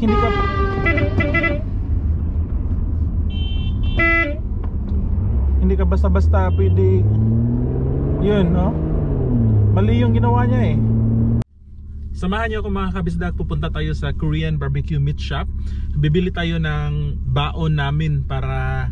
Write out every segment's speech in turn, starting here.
hindi ka basta-basta pwede. Yun, no? Mali yung ginawa niya eh. Samahan niyo ako mga kabisdak, pupunta tayo sa Korean Barbecue Meat Shop. Bibili tayo ng baon namin para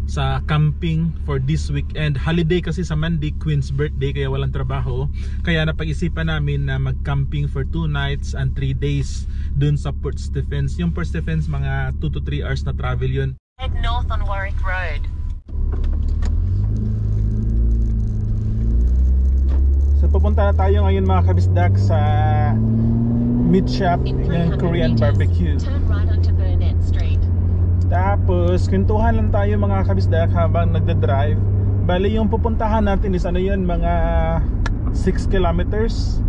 sa camping for this weekend. Holiday kasi sa Monday, Queen's birthday, kaya walang trabaho. Kaya napag-isipan namin na mag-camping for 2 nights and 3 days dun sa Port Stephens. Yung Port Stephens, mga 2 to 3 hours na travel yun. Head north on Warwick Road. So pupunta na tayo ngayon mga kabisdak sa meat shop ng Korean Barbecue. Turn right onto Burnett Street. Tapos kwentuhan lang tayo mga kabisdak habang nagda-drive. Bali yung pupuntahan natin is ano yun, mga 6 kilometers,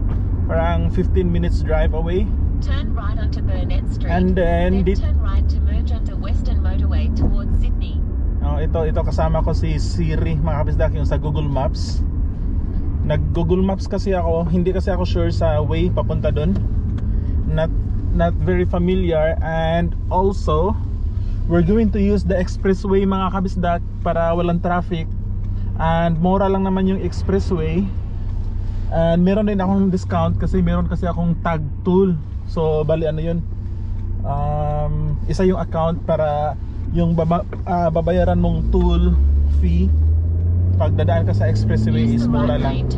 parang 15 minutes drive away. Turn right onto Burnett Street. And then turn right to merge onto Western Motorway towards Sydney. Ito kasama ko si Siri mga kabisdak, yung sa Google Maps. Nag Google Maps kasi ako, hindi kasi ako sure sa way papunta doon. Not very familiar, and also we're going to use the expressway mga kabisdak para walang traffic, and mura lang naman yung expressway, and meron din akong discount kasi meron kasi akong tag tool. So bali ano yun, isa yung account para yung babayaran mong tool fee pag dadaan ka sa expressway is mura lang.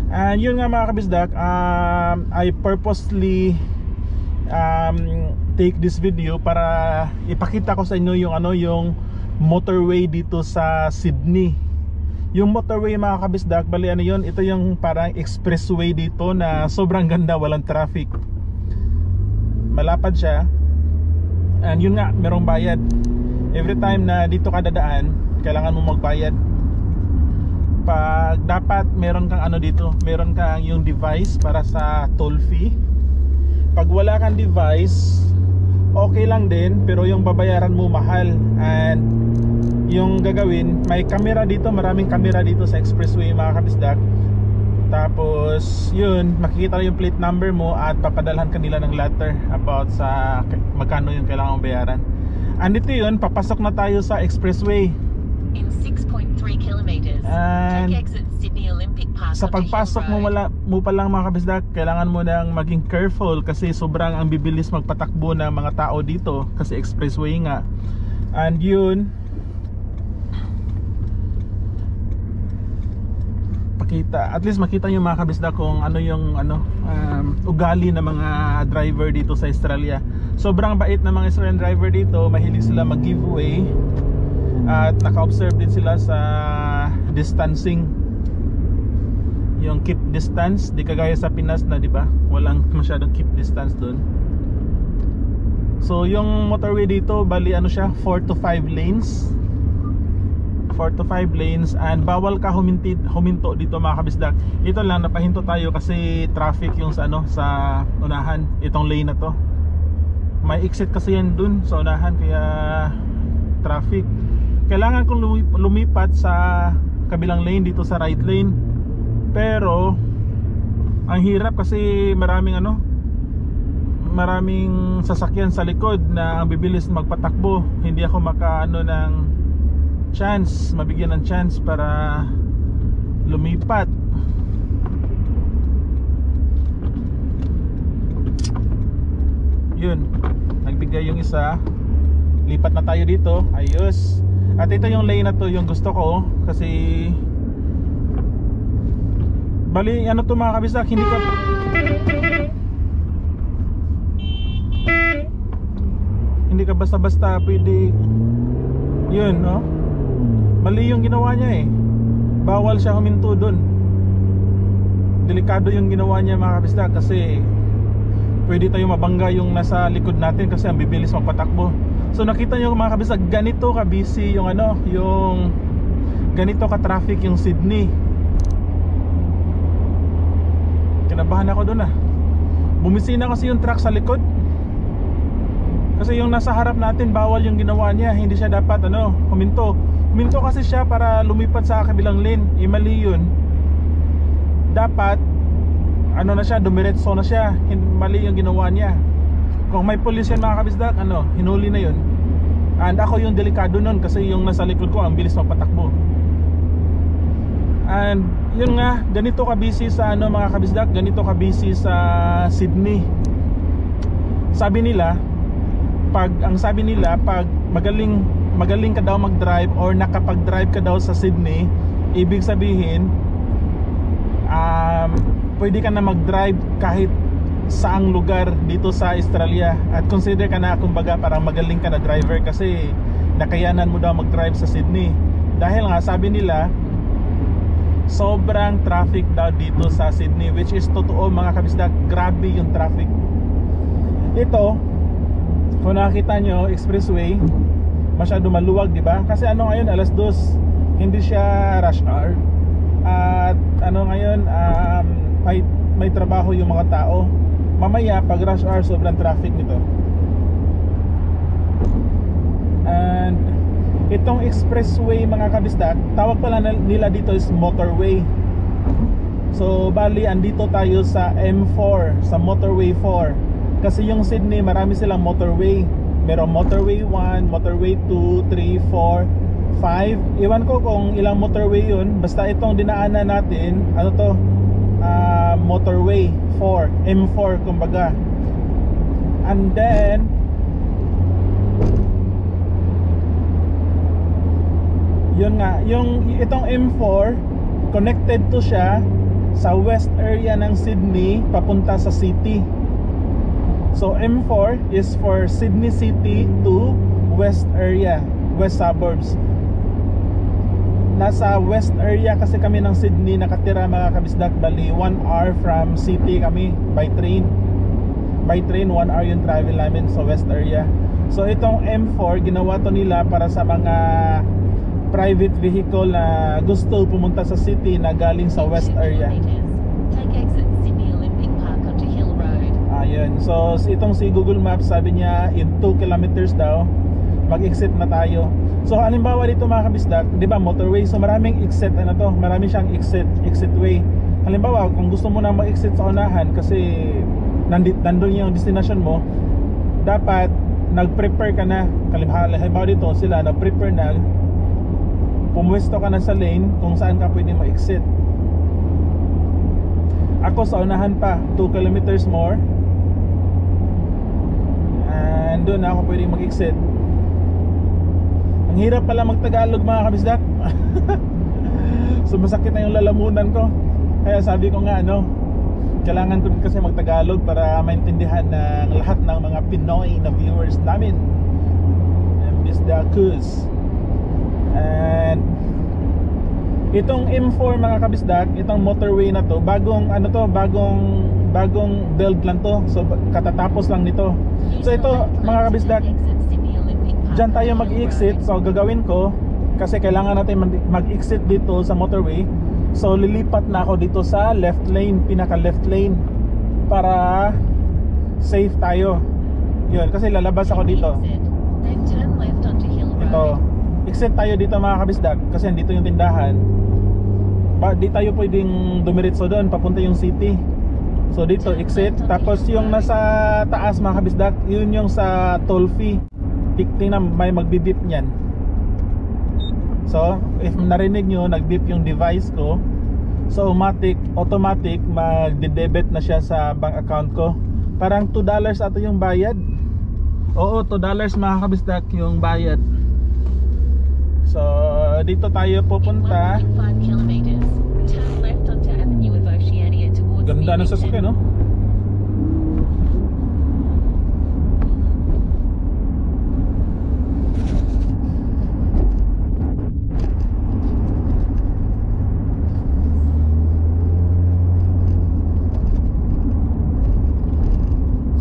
And yun nga mga kabisdak, I purposely take this video para ipakita ko sa inyo yung yung motorway dito sa Sydney. Yung motorway mga kabisdak, bali ano yun, ito yung parang expressway dito na sobrang ganda, walang traffic, malapad siya, and yun nga, merong bayad. Every time na dito ka dadaan, kailangan mo magbayad. Pag dapat meron kang dito, meron kang yung device para sa toll fee. Pag wala kang device, okay lang din, pero yung babayaran mo mahal. And yung gagawin, may camera dito, maraming camera dito sa expressway mga kabisdak. Tapos yun, makikita yung plate number mo at papadalhan kanila ng letter about sa magkano yung kailangan mong bayaran. Andito yun, papasok na tayo sa expressway. In 6.3 kilometers, take exit Sydney Olympic Park. Sa pagpasok mo pa lang mga kabisdak, kailangan mo nang maging careful kasi sobrang ang bibilis magpatakbo ng mga tao dito kasi expressway nga. And yun, at least makita nyo mga kabisdak kung ano yung ugali ng mga driver dito sa Australia. Sobrang bait ng mga Australian driver dito, mahilig sila mag-giveaway at naka-observe din sila sa distancing, yung keep distance, di kagaya sa Pinas na di ba, walang masyadong keep distance doon. So yung motorway dito, bali siya, 4 to 5 lanes, 4 to 5 lanes, and bawal ka huminto dito mga kabisdak. Ito lang, napahinto tayo kasi traffic yung sa unahan, itong lane na to. May exit kasi yan dun sa unahan, kaya traffic. Kailangan kong lumipat sa kabilang lane dito sa right lane, pero ang hirap kasi maraming sasakyan sa likod na ang bibilis magpatakbo. Hindi ako mabigyan ng chance para lumipat. Yun, nagbigay yung isa, lipat na tayo dito, ayos. At ito yung lane na to, yung gusto ko kasi bali to mga kabisdak, hindi ka basta-basta pwede. Yun, no? Mali yung ginawa niya eh. Bawal siya huminto dun. Delikado yung ginawa niya mga kabisdak kasi pwede tayo mabangga yung nasa likod natin kasi ang bibilis magpatakbo. So nakita nyo mga kabisdak, ganito ka busy yung yung ganito ka traffic yung Sydney. Kinabahan ako dun bumisina kasi yung truck sa likod. Kasi yung nasa harap natin, bawal yung ginawa niya. Hindi siya dapat huminto. Huminto kasi siya para lumipat sa kabilang lane. Mali yun. Dapat ano na siya, dumiretso na siya. Mali yung ginawa niya. Kung may pulis yan mga kabisdak, ano, hinuli na yun. And ako yung delikado nun kasi yung nasa likod ko ang bilis magpatakbo. And yun nga, ganito ka busy sa ano mga kabisdak, ganito ka busy sa Sydney. Sabi nila, pag magaling ka daw mag-drive or nakapag-drive ka daw sa Sydney, ibig sabihin pwede ka na mag-drive kahit saang lugar dito sa Australia. At consider ka na kumbaga parang magaling ka na driver kasi nakayanan mo daw mag-drive sa Sydney. Dahil nga sabi nila sobrang traffic daw dito sa Sydney, which is totoo mga kabisdak. Grabe yung traffic. Ito, kung nakita nyo, expressway masyado maluwag, di ba? Kasi ano ngayon, alas 2, hindi siya rush hour. At ano ngayon, may trabaho yung mga tao. Mamaya pag rush hour, sobrang traffic nito. And itong expressway mga kabisdak, tawag pala nila dito is motorway. So bali andito tayo sa M4, sa motorway 4. Kasi yung Sydney marami silang motorway. Merong motorway 1, motorway 2, 3, 4, 5. Iwan ko kung ilang motorway yun. Basta itong dinaanan natin, ano to, motorway 4, M4 kumbaga. And then yun nga, yung itong M4 connected to siya sa west area ng Sydney papunta sa city. So M4 is for Sydney City to west area, west suburbs. Nasa west area kasi kami ng Sydney nakatira mga kabisdak. Bali 1 hour from city kami by train. By train 1 hour yung travel namin sa west area. So itong M4 ginawa to nila para sa mga private vehicle na gusto pumunta sa city na galing sa west area. Take exit Sydney Olympic Park onto Hill Road. Ayun. So itong si Google Maps sabi niya in 2 kilometers daw mag-exit na tayo. So halimbawa dito mga kabisdak, 'di ba motorway, so maraming exit, ano to, marami siyang exit way. Halimbawa kung gusto mo na mag-exit sa unahan kasi nandun yung destination mo, dapat nag-prepare ka na. Halimbawa dito sila nag-prepare na, pumuwesto ka na sa lane kung saan ka pwede ma-exit. Ako sa unahan pa, 2 kilometers more, and doon ako pwede mag-exit. Ang hirap pala mag-Tagalog mga kabisdak. So masakit na yung lalamunan ko. Kaya sabi ko nga ano, kailangan ko din kasi mag-Tagalog para maintindihan ng lahat ng mga Pinoy na viewers namin. Bisdakus. And itong M4 mga kabisdak, itong motorway na to, bagong ano to, bagong build lang to. So katatapos lang nito. So ito mga kabisdak, diyan tayo mag-exit. So gagawin ko, kasi kailangan natin mag-exit dito sa motorway, so lilipat na ako dito sa left lane, pinaka left lane, para safe tayo. Yun, kasi lalabas ako dito. Ito, exit tayo dito mga kabisdak, kasi dito yung tindahan. Di tayo pwedeng dumiretso doon, papunta yung city. So dito exit, tapos yung nasa taas mga kabisdak, yun yung sa toll fee. Tingnan, may magbibip niyan. So if narinig nyo, nagbip yung device ko, so automatic magde-debit na siya sa bank account ko. Parang $2 ato yung bayad. Oo, $2 mga kabisdak yung bayad. So dito tayo pupunta. Ganda ng sasakyan, no?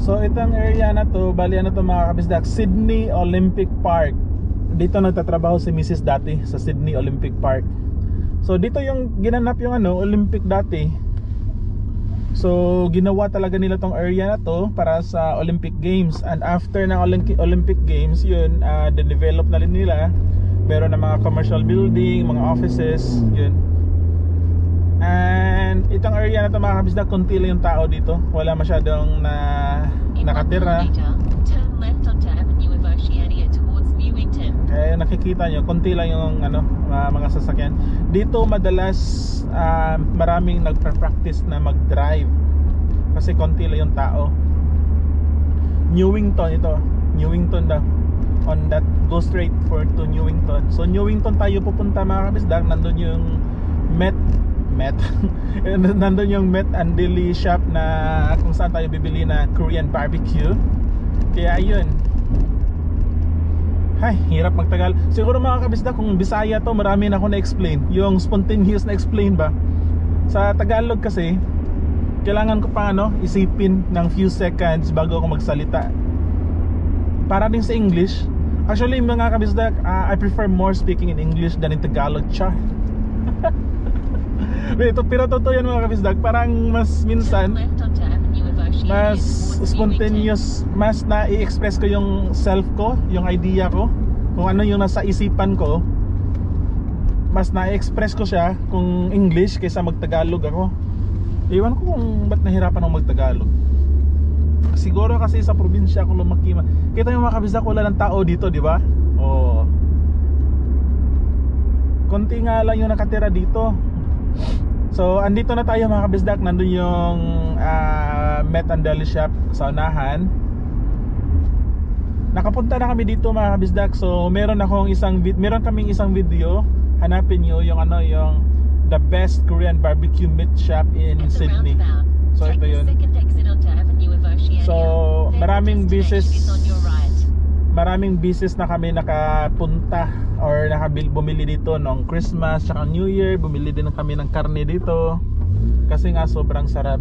So itong area na to, bali ano to mga kabisdak, Sydney Olympic Park. Dito nagtatrabaho si Mrs. dati sa Sydney Olympic Park. So dito yung ginanap yung ano, Olympic dati. So ginawa talaga nila tong area na to para sa Olympic Games. And after ng Olympic Games, yun, de-develop na rin nila. Meron na mga commercial building, mga offices, yun. And itong area na ito mga kabisdak, konti lang yung tao dito. Wala masyadong In 1 nakatira. kilometer, turn left onto Avenue of Oceania towards Newington. Kaya nakikita nyo, konti lang yung mga sasakyan. Dito madalas maraming nagpa-practice na mag-drive. Kasi konti lang yung tao. Newington ito. Newington daw. On that, go straight to Newington. So Newington tayo pupunta mga kabisdak. Nandun yung Met nandun yung Met and Deli shop na kung saan tayo bibili na Korean barbecue. Kaya yun. Ay, hirap magtagal. Siguro mga kabisdak, kung Bisaya to, marami na ako na-explain. Yung spontaneous na explain ba. Sa Tagalog kasi, kailangan ko pa isipin ng few seconds bago ako magsalita. Para din sa English. Actually mga kabisdak, I prefer more speaking in English than in Tagalog. Char. Pero totoo yan mga kabisdak. Parang mas minsan, mas spontaneous, mas na-i-express ko yung self ko, yung idea ko, kung ano yung nasa isipan ko. Mas na-express ko siya kung English kaysa mag-Tagalog ako. Iwan ko kung ba't nahirapan ako mag-Tagalog. Siguro kasi sa probinsya ako lumaki. Kita yung mga kabisdak, wala ng tao dito, di ba? Oo. Konti nga lang yung nakatira dito. So andito na tayo mga kabisdak. Nandun yung Met and Deli shop sa unahan. Nakapunta na kami dito mga kabisdak. So meron kaming isang video. Hanapin nyo yung yung the best Korean barbecue meat shop in Sydney. So ito yun. So maraming business na kami nakapunta or bumili dito noong Christmas tsaka New Year. Bumili din kami ng karne dito kasi nga sobrang sarap.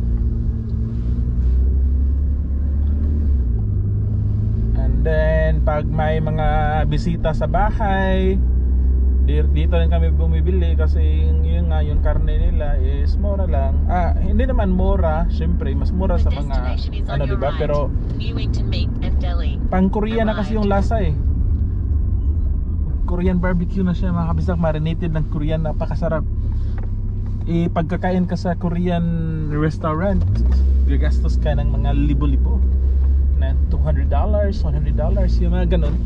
And then pag may mga bisita sa bahay, dito rin kami bumibili kasi yung karne nila is mura lang. Hindi naman mura, syempre mas mura sa mga diba? Pero pang Korean na kasi yung lasa eh. Korean barbecue na siya mga kabisdak, marinated ng Korean, napakasarap. Pagkakain ka sa Korean restaurant, gagastos ka ng mga libo-libo na $200, $100, yung mga ganun.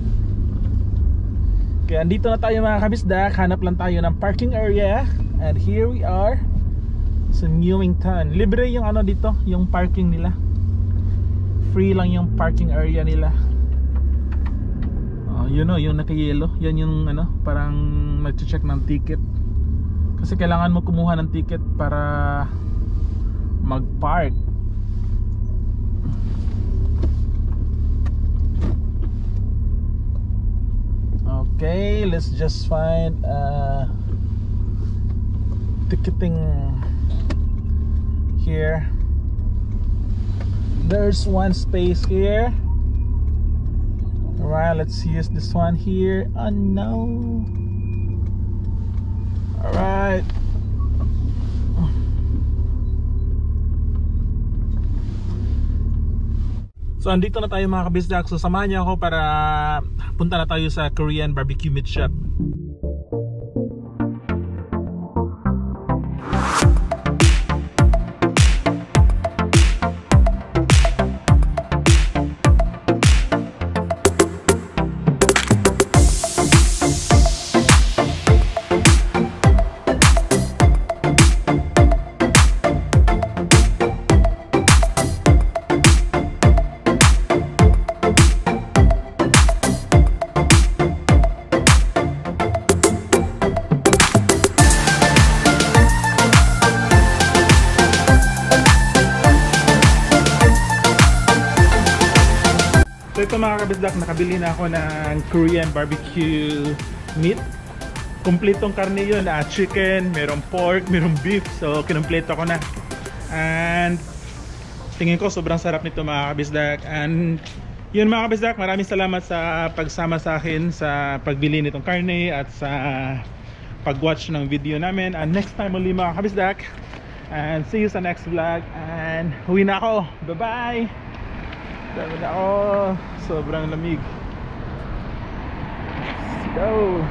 Kaya andito na tayo mga kabisdak. Hanap lang tayo ng parking area. And here we are sa Newington. Libre yung dito, yung parking nila. Free lang yung parking area nila. Yung naka-yellow, yan yung parang mag-check ng ticket. Kasi kailangan mo kumuha ng ticket para mag-park. Okay, let's just find ticketing here. There's one space here. Alright, let's use this one here. Oh no. Alright. So andito na tayo mga kabisdak. So samahan niyo ako para punta na tayo sa Korean barbecue meat shop. So ito mga kabisdak, nakabili na ako ng Korean barbecue meat. Kumpletong karne yun, chicken, merong pork, merong beef. So kinumpleto ko na. And tingin ko sobrang sarap nito mga kabisdak. And yun mga kabisdak, maraming salamat sa pagsama sa akin sa pagbili nitong karne at sa pag-watch ng video namin. And next time ulit mga kabisdak. And see you sa next vlog. And huwi na ako. Bye bye. Dami na ako. Sobrang lamig. Let's go.